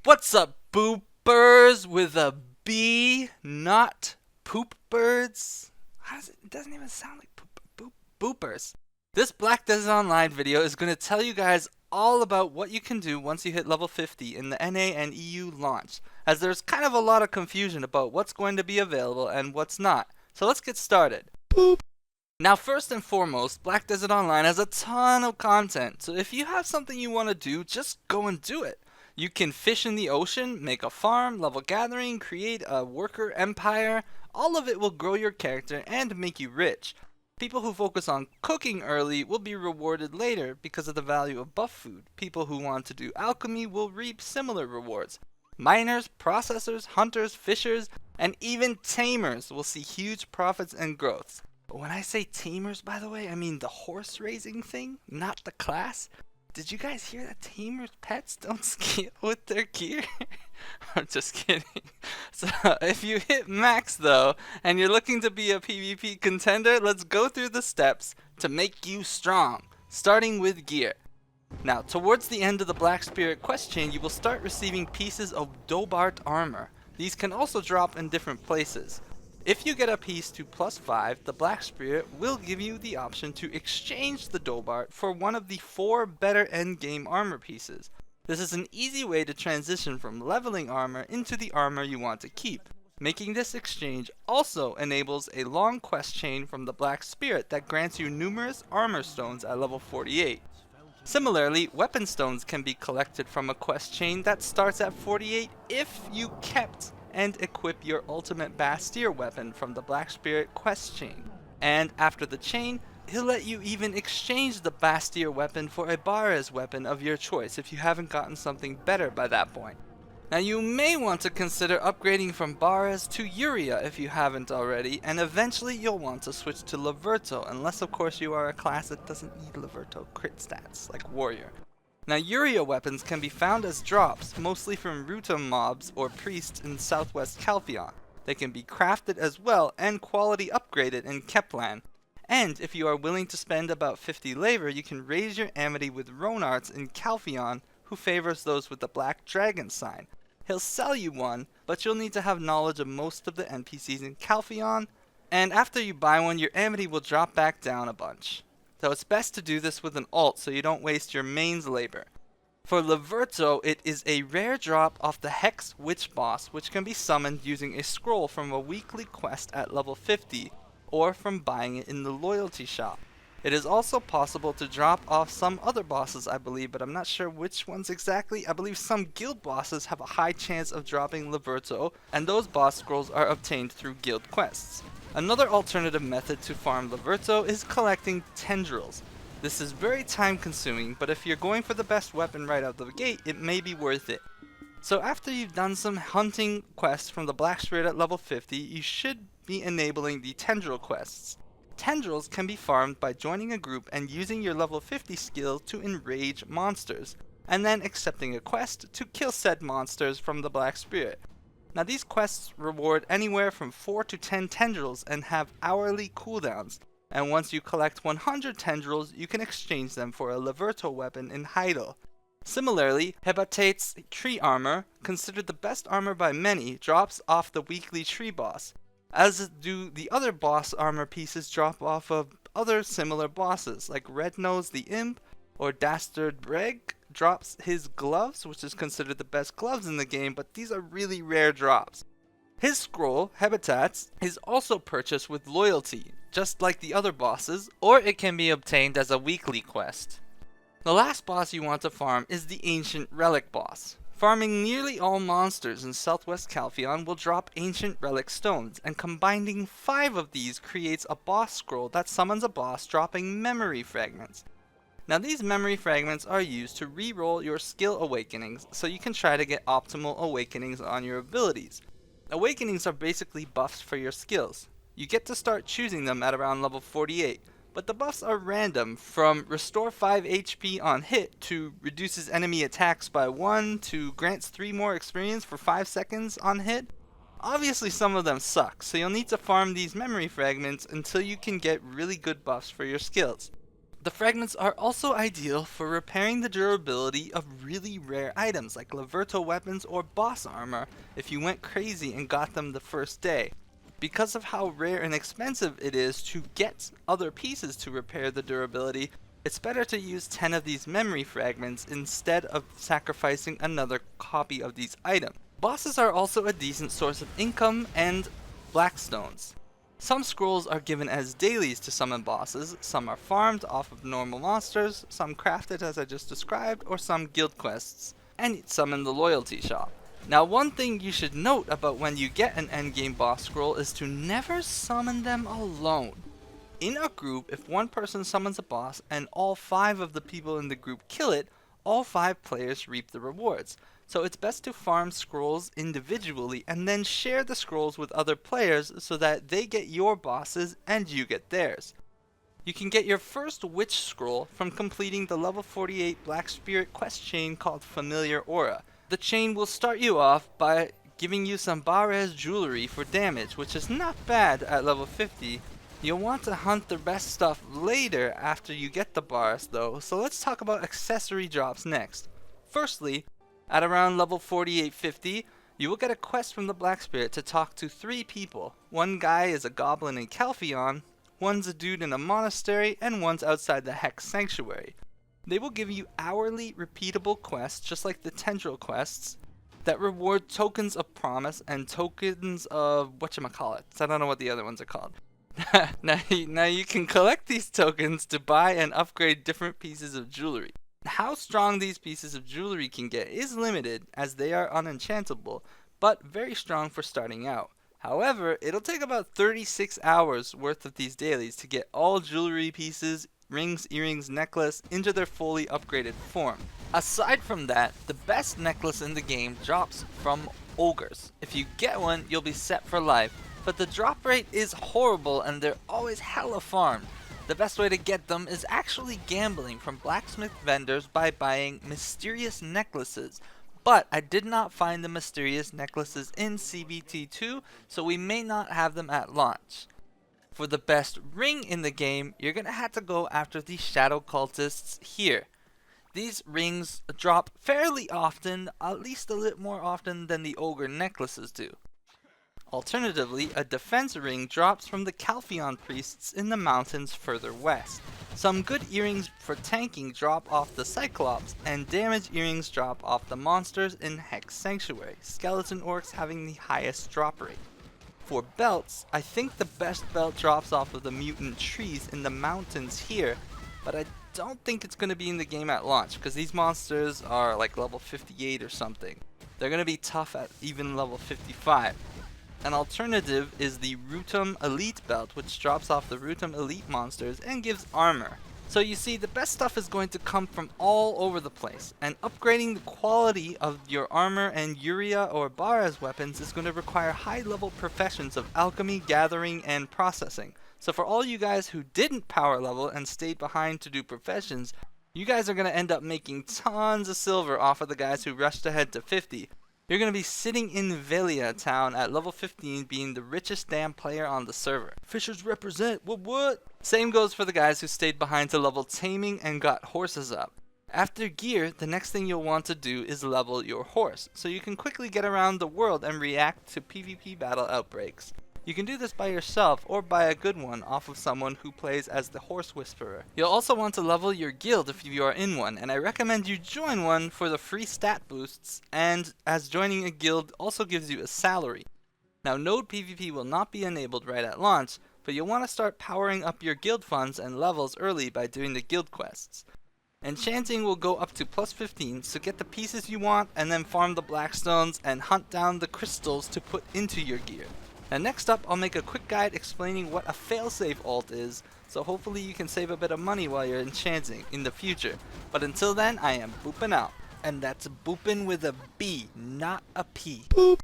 What's up, boopers with a B, not poop birds? It doesn't even sound like boopers. This Black Desert Online video is going to tell you guys all about what you can do once you hit level 50 in the NA and EU launch, as there's kind of a lot of confusion about what's going to be available and what's not. So let's get started. Boop. Now, first and foremost, Black Desert Online has a ton of content, so if you have something you want to do, just go and do it. You can fish in the ocean, make a farm, level gathering, create a worker empire. All of it will grow your character and make you rich. People who focus on cooking early will be rewarded later because of the value of buff food. People who want to do alchemy will reap similar rewards. Miners, processors, hunters, fishers, and even tamers will see huge profits and growths. But when I say tamers, by the way, I mean the horse raising thing, not the class. Did you guys hear that tamers' pets don't scale with their gear? I'm just kidding. So if you hit max though, and you're looking to be a PvP contender, let's go through the steps to make you strong, starting with gear. Now, towards the end of the Black Spirit quest chain, you will start receiving pieces of Dobart armor. These can also drop in different places. If you get a piece to +5, the Black Spirit will give you the option to exchange the Dobart for one of the 4 better endgame armor pieces. This is an easy way to transition from leveling armor into the armor you want to keep. Making this exchange also enables a long quest chain from the Black Spirit that grants you numerous armor stones at level 48. Similarly, weapon stones can be collected from a quest chain that starts at 48 if you kept and equip your ultimate Bastille weapon from the Black Spirit quest chain. And after the chain, he'll let you even exchange the Bastille weapon for a Barres weapon of your choice if you haven't gotten something better by that point. Now you may want to consider upgrading from Barres to Uria if you haven't already, and eventually you'll want to switch to Laverto, unless of course you are a class that doesn't need Laverto crit stats, like Warrior. Now, Uria weapons can be found as drops, mostly from Rutum mobs or priests in southwest Calpheon. They can be crafted as well and quality upgraded in Keplan. And if you are willing to spend about 50 labor, you can raise your amity with Ronarts in Calpheon, who favors those with the Black Dragon sign. He'll sell you one, but you'll need to have knowledge of most of the NPCs in Calpheon, and after you buy one, your amity will drop back down a bunch. So it's best to do this with an alt so you don't waste your main's labor. For Laverto, it is a rare drop off the Hex Witch boss, which can be summoned using a scroll from a weekly quest at level 50, or from buying it in the loyalty shop. It is also possible to drop off some other bosses, I believe, but I'm not sure which ones exactly. I believe some guild bosses have a high chance of dropping Laverto, and those boss scrolls are obtained through guild quests. Another alternative method to farm Laverto is collecting tendrils. This is very time consuming, but if you're going for the best weapon right out the gate, it may be worth it. So after you've done some hunting quests from the Black Spirit at level 50, you should be enabling the tendril quests. Tendrils can be farmed by joining a group and using your level 50 skill to enrage monsters, and then accepting a quest to kill said monsters from the Black Spirit. Now these quests reward anywhere from 4 to 10 tendrils and have hourly cooldowns, and once you collect 100 tendrils, you can exchange them for a Laverto weapon in Heidel. Similarly, Hebatate's tree armor, considered the best armor by many, drops off the weekly tree boss, as do the other boss armor pieces drop off of other similar bosses, like Red Nose the Imp or Dastard Breg drops his gloves, which is considered the best gloves in the game, but these are really rare drops. His scroll, Habitats, is also purchased with loyalty, just like the other bosses, or it can be obtained as a weekly quest. The last boss you want to farm is the Ancient Relic boss. Farming nearly all monsters in southwest Calpheon will drop Ancient Relic stones, and combining 5 of these creates a boss scroll that summons a boss dropping memory fragments. Now these memory fragments are used to re-roll your skill awakenings, so you can try to get optimal awakenings on your abilities. Awakenings are basically buffs for your skills. You get to start choosing them at around level 48, but the buffs are random, from restore 5 HP on hit to reduces enemy attacks by 1 to grants 3 more experience for 5 seconds on hit. Obviously some of them suck, so you'll need to farm these memory fragments until you can get really good buffs for your skills. The fragments are also ideal for repairing the durability of really rare items like Laverto weapons or boss armor if you went crazy and got them the first day. Because of how rare and expensive it is to get other pieces to repair the durability, it's better to use 10 of these memory fragments instead of sacrificing another copy of these items. Bosses are also a decent source of income and blackstones. Some scrolls are given as dailies to summon bosses, some are farmed off of normal monsters, some crafted as I just described, or some guild quests, and some in the loyalty shop. Now one thing you should note about when you get an endgame boss scroll is to never summon them alone. In a group, if one person summons a boss and all 5 of the people in the group kill it, all 5 players reap the rewards. So it's best to farm scrolls individually and then share the scrolls with other players so that they get your bosses and you get theirs. You can get your first witch scroll from completing the level 48 Black Spirit quest chain called Familiar Aura. The chain will start you off by giving you some Barez jewelry for damage, which is not bad at level 50. You'll want to hunt the best stuff later after you get the bars though, so let's talk about accessory drops next. Firstly, at around level 48-50, you will get a quest from the Black Spirit to talk to 3 people. One guy is a goblin in Calpheon, one's a dude in a monastery, and one's outside the Hex Sanctuary. They will give you hourly repeatable quests, just like the Tendril quests, that reward tokens of promise and tokens of whatchamacallit. I don't know what the other ones are called. now you can collect these tokens to buy and upgrade different pieces of jewelry. How strong these pieces of jewelry can get is limited as they are unenchantable, but very strong for starting out. However, it'll take about 36 hours worth of these dailies to get all jewelry pieces, rings, earrings, necklace into their fully upgraded form. Aside from that, the best necklace in the game drops from ogres. If you get one, you'll be set for life, but the drop rate is horrible and they're always hella farmed. The best way to get them is actually gambling from blacksmith vendors by buying mysterious necklaces. But I did not find the mysterious necklaces in CBT2, so we may not have them at launch. For the best ring in the game, you're gonna have to go after the shadow cultists here. These rings drop fairly often, at least a little more often than the ogre necklaces do. Alternatively, a defense ring drops from the Calpheon priests in the mountains further west. Some good earrings for tanking drop off the Cyclops, and damage earrings drop off the monsters in Hex Sanctuary, skeleton orcs having the highest drop rate. For belts, I think the best belt drops off of the mutant trees in the mountains here, but I don't think it's going to be in the game at launch, because these monsters are like level 58 or something. They're going to be tough at even level 55. An alternative is the Rutum Elite belt, which drops off the Rutum Elite monsters and gives armor. So you see, the best stuff is going to come from all over the place, and upgrading the quality of your armor and Uria or Barez weapons is going to require high level professions of alchemy, gathering, and processing. So for all you guys who didn't power level and stayed behind to do professions, you guys are going to end up making tons of silver off of the guys who rushed ahead to 50. You're going to be sitting in Velia town at level 15 being the richest damn player on the server. Fishers represent, what? Same goes for the guys who stayed behind to level taming and got horses up. After gear, the next thing you'll want to do is level your horse, so you can quickly get around the world and react to PvP battle outbreaks. You can do this by yourself or buy a good one off of someone who plays as the Horse Whisperer. You'll also want to level your guild if you are in one, and I recommend you join one for the free stat boosts, and as joining a guild also gives you a salary. Now, node PvP will not be enabled right at launch, but you'll want to start powering up your guild funds and levels early by doing the guild quests. Enchanting will go up to plus 15, so get the pieces you want and then farm the blackstones and hunt down the crystals to put into your gear. Now next up, I'll make a quick guide explaining what a failsafe alt is, so hopefully you can save a bit of money while you're enchanting in the future. But until then, I am booping out. And that's booping with a B, not a P. Boop.